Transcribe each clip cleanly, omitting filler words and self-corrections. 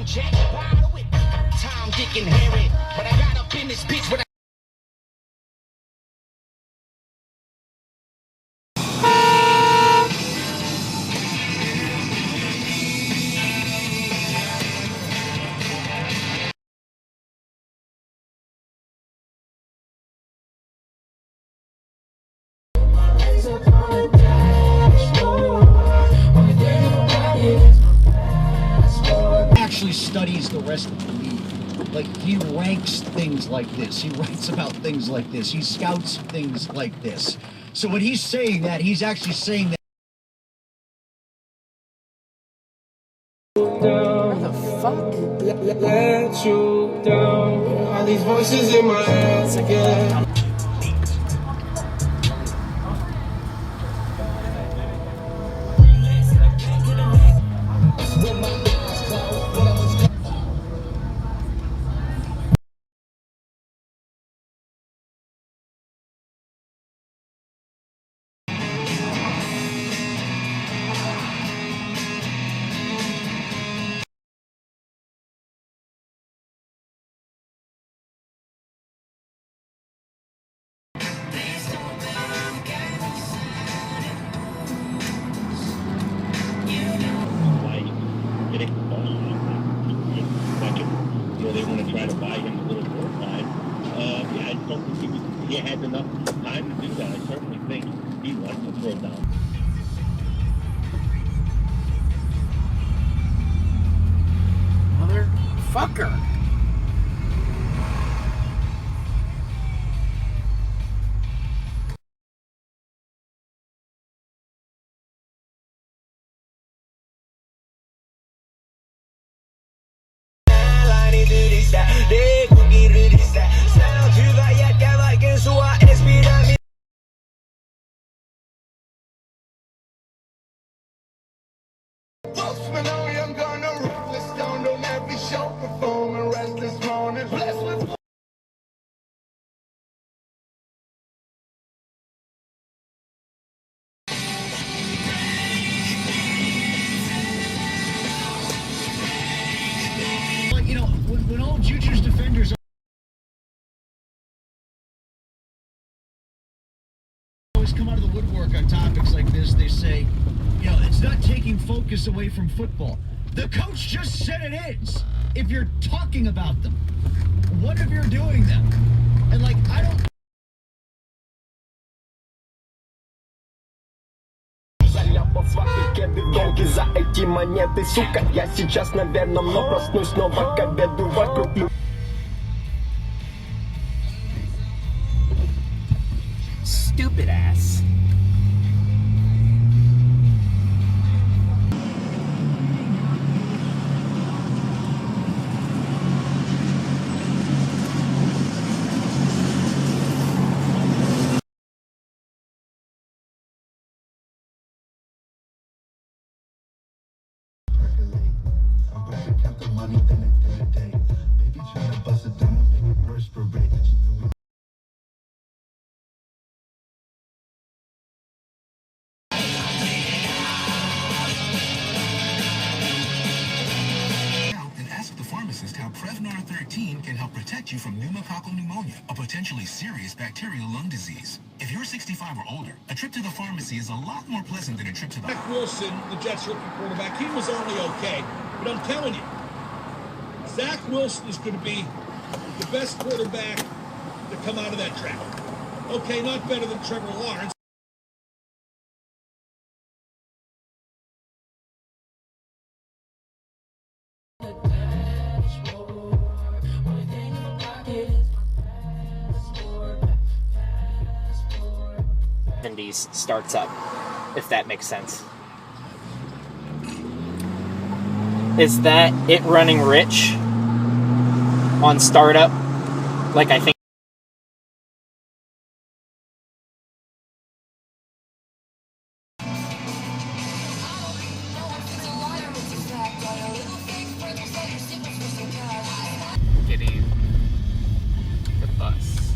check, Tom, Dick, and Harry. But I got up in this bitch with actually studies the rest of the league. Like, he ranks things like this. He writes about things like this. He scouts things like this. So when he's saying that, he's actually saying that. Where the fuck? Let you down. All these voices in my head again. They want to try to buy him a little more time. Yeah, I don't think he had enough time to do that. I certainly think he wants to throw down. Motherfucker. You know, when all Juju's defenders always come out of the woodwork on topics like this, they say, you know, it's not taking focus away from football. The coach just said it is. If you're talking about them, what if you're doing them? And like, I don't. Долги за эти монеты, сука. Я сейчас, наверное, но проснусь снова к обеду вокруг. Stupid ass. How Prevnar 13 can help protect you from pneumococcal pneumonia, a potentially serious bacterial lung disease. If you're 65 or older, a trip to the pharmacy is a lot more pleasant than a trip to the... Zach Wilson, the Jets rookie quarterback, he was only okay. But I'm telling you, Zach Wilson is going to be the best quarterback to come out of that draft. Okay, not better than Trevor Lawrence. Starts up, if that makes sense. Is that it running rich on startup? Like, I think. Getting the bus.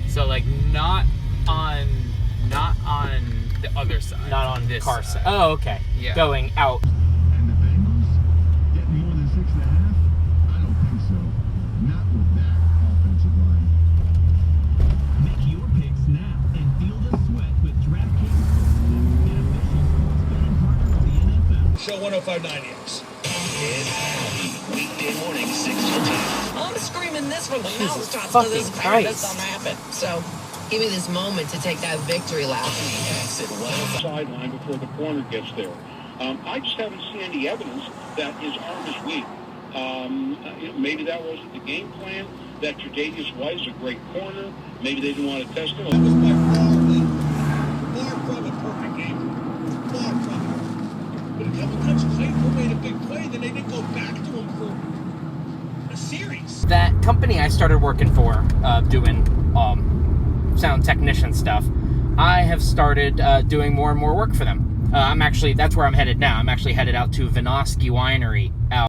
So, like, not on the other side. Not on this car side. Oh, okay. Yeah. Going out. And the Bengals get more than 6.5. 1059X. Weekday morning, 6 to 10. I'm screaming this from the Jesus mountaintops because this fucking paradise Christ. something happen. So give me this moment to take that victory lap. Exit 105. Sideline before the corner gets there. I just haven't seen any evidence that his arm is weak. Maybe that wasn't the game plan, that Tre'Davious White is a great corner. Maybe they didn't want to test him. That was by far from a perfect game. Far from it. But a couple times Claypool made a big play, then they didn't go back to him for a series. That company I started working for, doing sound technician stuff, I have started doing more and more work for them. That's where I'm headed now. I'm actually headed out to Vinoski Winery out.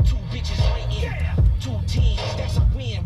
Two bitches waiting, 2 teams, that's a win.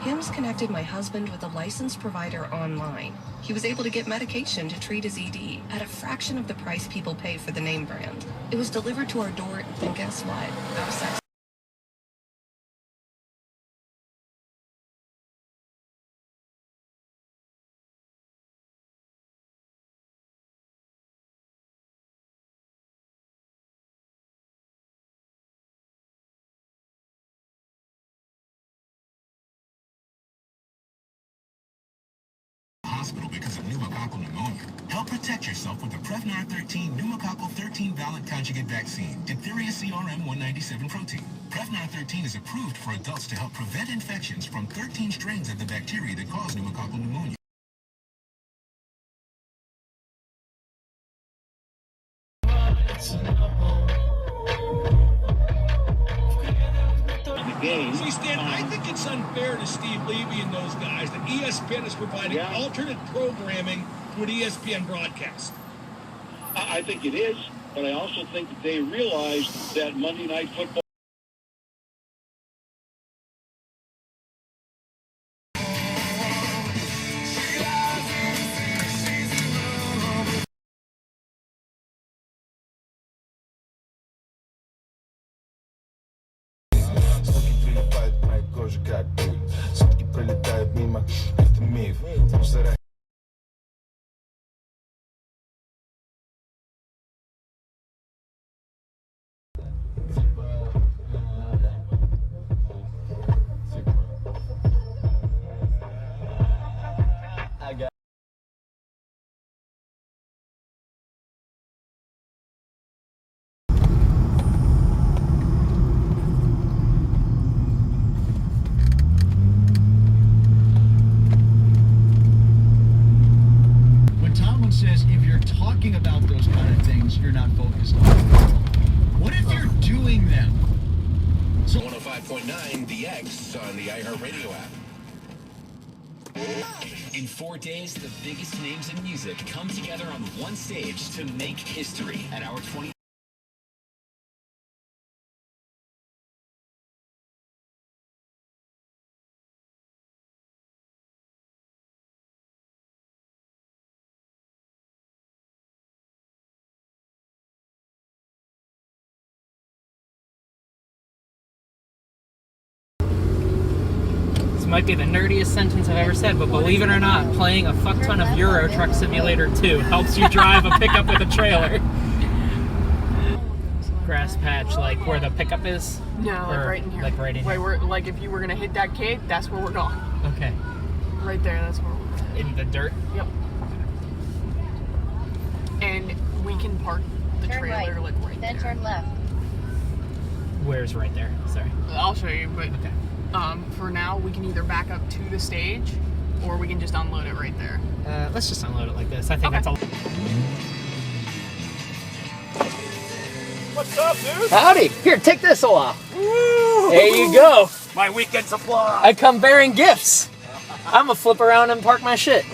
Hims connected my husband with a licensed provider online. He was able to get medication to treat his ED at a fraction of the price people pay for the name brand. It was delivered to our door, and guess what? Our sex. Hospital because of pneumococcal pneumonia. Help protect yourself with the Prevnar 13 pneumococcal 13 valent conjugate vaccine, diphtheria CRM 197 protein. Prevnar 13 is approved for adults to help prevent infections from 13 strains of the bacteria that cause pneumococcal pneumonia. See, Stan, I think it's unfair to Steve Levy and those guys that ESPN is providing alternate programming to an ESPN broadcast. I think it is, but I also think that they realize that Monday Night Football. When Tomlin says if you're talking about those kind of things, you're not focused on football. What if you're doing them? So 105.9 The X on the iHeartRadio app. In 4 days, the biggest names in music come together on one stage to make history at our 20. This might be the nerdiest sentence I've ever said, but believe it or not, playing a fuck ton of Euro Truck Simulator 2 helps you drive a pickup with a trailer. Grass patch, like where the pickup is? No, like Or, right in here. like right in Wait, here. we're like if you were gonna hit that cave, that's where we're going. Okay. Right there, that's where we're going. In the dirt? Yep. and we can park the trailer like right then there. turn left. Where's right there? Sorry. I'll show you, but Okay. for now we can either back up to the stage or we can just unload it right there. Let's just unload it like this. I think that's all. What's up, dude? Howdy. Here, take this off. There you go. My weekend supply. I come bearing gifts. I'm gonna flip around and park my shit.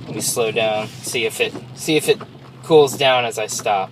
Let me slow down. See if it cools down as I stop.